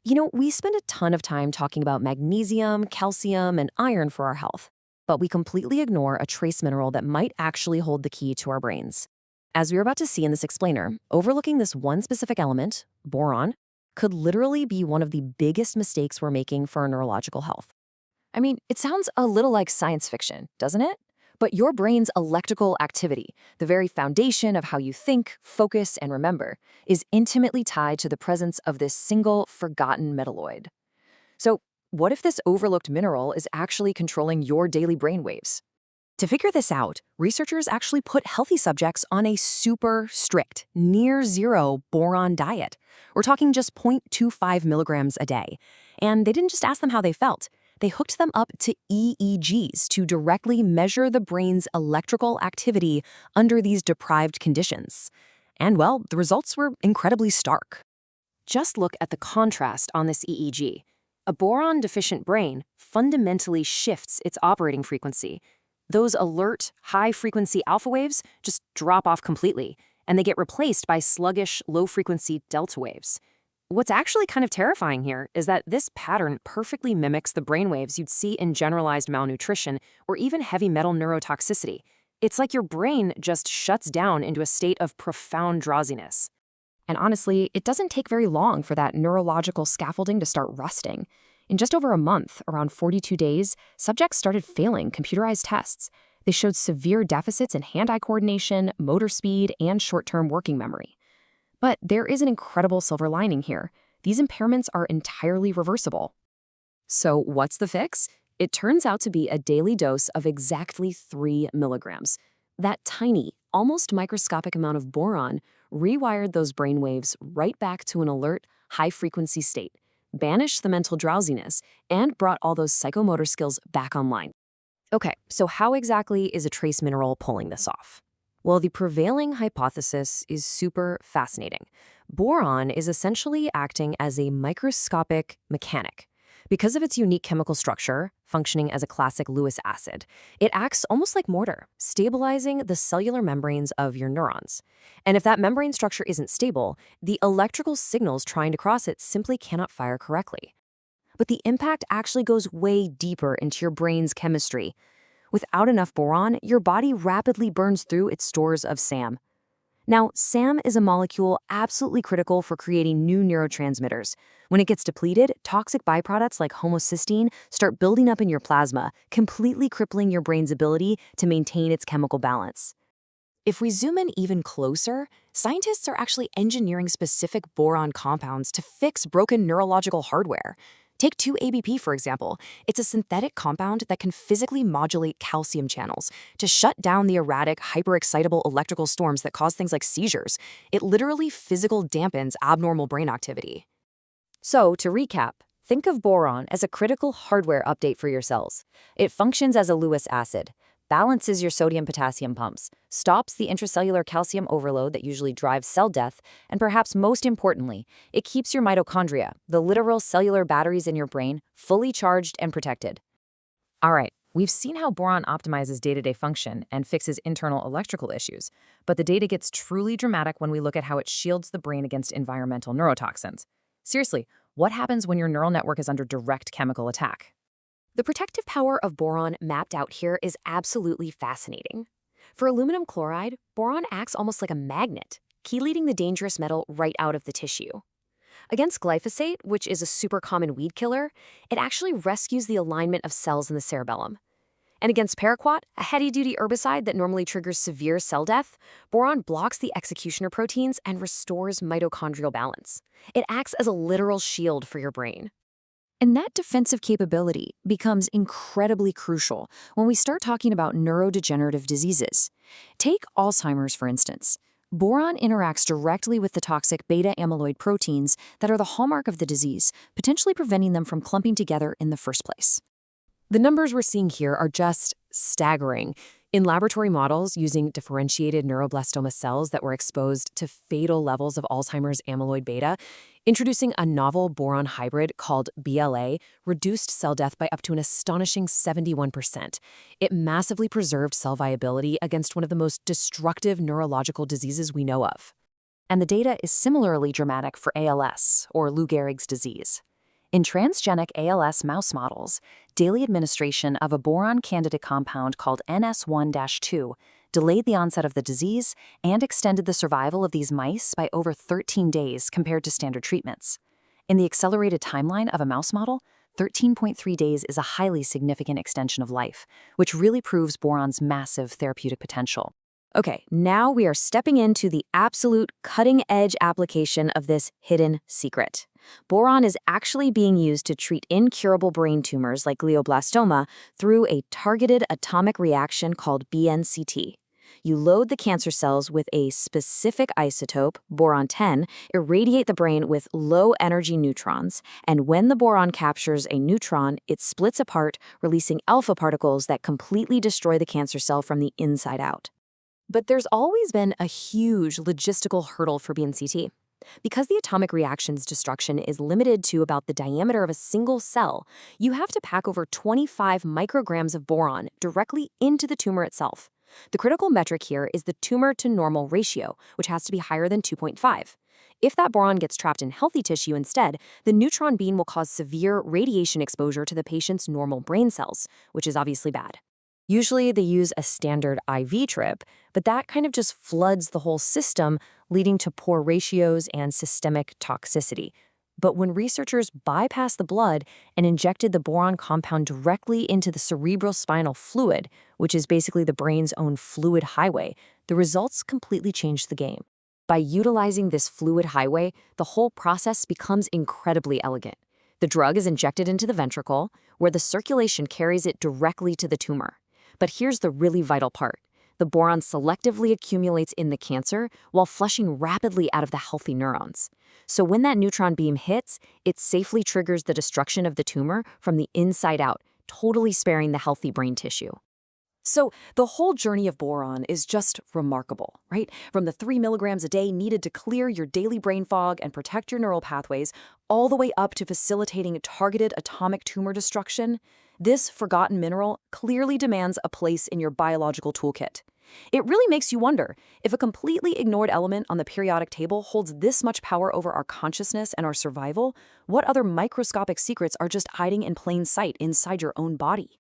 We spend a ton of time talking about magnesium, calcium, and iron for our health, but we completely ignore a trace mineral that might actually hold the key to our brains. As we are about to see in this explainer, overlooking this one specific element, boron, could literally be one of the biggest mistakes we're making for our neurological health. I mean, it sounds a little like science fiction, doesn't it? But your brain's electrical activity, the very foundation of how you think, focus, and remember, is intimately tied to the presence of this single, forgotten metalloid. So, what if this overlooked mineral is actually controlling your daily brainwaves? To figure this out, researchers actually put healthy subjects on a super strict, near-zero boron diet. We're talking just 0.25 milligrams a day. And they didn't just ask them how they felt. They hooked them up to EEGs to directly measure the brain's electrical activity under these deprived conditions. And, well, the results were incredibly stark. Just look at the contrast on this EEG. A boron-deficient brain fundamentally shifts its operating frequency. Those alert, high-frequency alpha waves just drop off completely, and they get replaced by sluggish, low-frequency delta waves. What's actually kind of terrifying here is that this pattern perfectly mimics the brainwaves you'd see in generalized malnutrition or even heavy metal neurotoxicity. It's like your brain just shuts down into a state of profound drowsiness. And honestly, it doesn't take very long for that neurological scaffolding to start rusting. In just over a month, around 42 days, subjects started failing computerized tests. They showed severe deficits in hand-eye coordination, motor speed, and short-term working memory. But there is an incredible silver lining here. These impairments are entirely reversible. So what's the fix? It turns out to be a daily dose of exactly 3 milligrams. That tiny, almost microscopic amount of boron rewired those brainwaves right back to an alert, high-frequency state, banished the mental drowsiness, and brought all those psychomotor skills back online. Okay, so how exactly is a trace mineral pulling this off? Well, the prevailing hypothesis is super fascinating. Boron is essentially acting as a microscopic mechanic. Because of its unique chemical structure, functioning as a classic Lewis acid, it acts almost like mortar, stabilizing the cellular membranes of your neurons. And if that membrane structure isn't stable, the electrical signals trying to cross it simply cannot fire correctly. But the impact actually goes way deeper into your brain's chemistry. Without enough boron, your body rapidly burns through its stores of SAM. Now, SAM is a molecule absolutely critical for creating new neurotransmitters. When it gets depleted, toxic byproducts like homocysteine start building up in your plasma, completely crippling your brain's ability to maintain its chemical balance. If we zoom in even closer, scientists are actually engineering specific boron compounds to fix broken neurological hardware. Take 2-ABP, for example. It's a synthetic compound that can physically modulate calcium channels to shut down the erratic, hyperexcitable electrical storms that cause things like seizures. It literally physical dampens abnormal brain activity. So, to recap, think of boron as a critical hardware update for your cells. It functions as a Lewis acid, balances your sodium-potassium pumps, stops the intracellular calcium overload that usually drives cell death, and perhaps most importantly, it keeps your mitochondria, the literal cellular batteries in your brain, fully charged and protected. All right, we've seen how boron optimizes day-to-day function and fixes internal electrical issues, but the data gets truly dramatic when we look at how it shields the brain against environmental neurotoxins. Seriously, what happens when your neural network is under direct chemical attack? The protective power of boron mapped out here is absolutely fascinating. For aluminum chloride, boron acts almost like a magnet, chelating the dangerous metal right out of the tissue. Against glyphosate, which is a super common weed killer, it actually rescues the alignment of cells in the cerebellum. And against paraquat, a heavy-duty herbicide that normally triggers severe cell death, boron blocks the executioner proteins and restores mitochondrial balance. It acts as a literal shield for your brain. And that defensive capability becomes incredibly crucial when we start talking about neurodegenerative diseases. Take Alzheimer's, for instance. Boron interacts directly with the toxic beta-amyloid proteins that are the hallmark of the disease, potentially preventing them from clumping together in the first place. The numbers we're seeing here are just staggering. In laboratory models using differentiated neuroblastoma cells that were exposed to fatal levels of Alzheimer's amyloid beta, introducing a novel boron hybrid called BLA reduced cell death by up to an astonishing 71%. It massively preserved cell viability against one of the most destructive neurological diseases we know of. And the data is similarly dramatic for ALS, or Lou Gehrig's disease. In transgenic ALS mouse models, daily administration of a boron candidate compound called NS1-2 delayed the onset of the disease and extended the survival of these mice by over 13 days compared to standard treatments. In the accelerated timeline of a mouse model, 13.3 days is a highly significant extension of life, which really proves boron's massive therapeutic potential. Okay, now we are stepping into the absolute cutting-edge application of this hidden secret. Boron is actually being used to treat incurable brain tumors like glioblastoma through a targeted atomic reaction called BNCT. You load the cancer cells with a specific isotope, boron-10, irradiate the brain with low-energy neutrons, and when the boron captures a neutron, it splits apart, releasing alpha particles that completely destroy the cancer cell from the inside out. But there's always been a huge logistical hurdle for BNCT. Because the atomic reaction's destruction is limited to about the diameter of a single cell, you have to pack over 25 micrograms of boron directly into the tumor itself. The critical metric here is the tumor-to-normal ratio, which has to be higher than 2.5. If that boron gets trapped in healthy tissue instead, the neutron beam will cause severe radiation exposure to the patient's normal brain cells, which is obviously bad. Usually they use a standard IV trip, but that kind of just floods the whole system, leading to poor ratios and systemic toxicity. But when researchers bypassed the blood and injected the boron compound directly into the cerebrospinal fluid, which is basically the brain's own fluid highway, the results completely changed the game. By utilizing this fluid highway, the whole process becomes incredibly elegant. The drug is injected into the ventricle, where the circulation carries it directly to the tumor. But here's the really vital part. The boron selectively accumulates in the cancer while flushing rapidly out of the healthy neurons. So when that neutron beam hits, it safely triggers the destruction of the tumor from the inside out, totally sparing the healthy brain tissue. So the whole journey of boron is just remarkable, right? From the 3 milligrams a day needed to clear your daily brain fog and protect your neural pathways, all the way up to facilitating targeted atomic tumor destruction, this forgotten mineral clearly demands a place in your biological toolkit. It really makes you wonder, if a completely ignored element on the periodic table holds this much power over our consciousness and our survival, what other microscopic secrets are just hiding in plain sight inside your own body?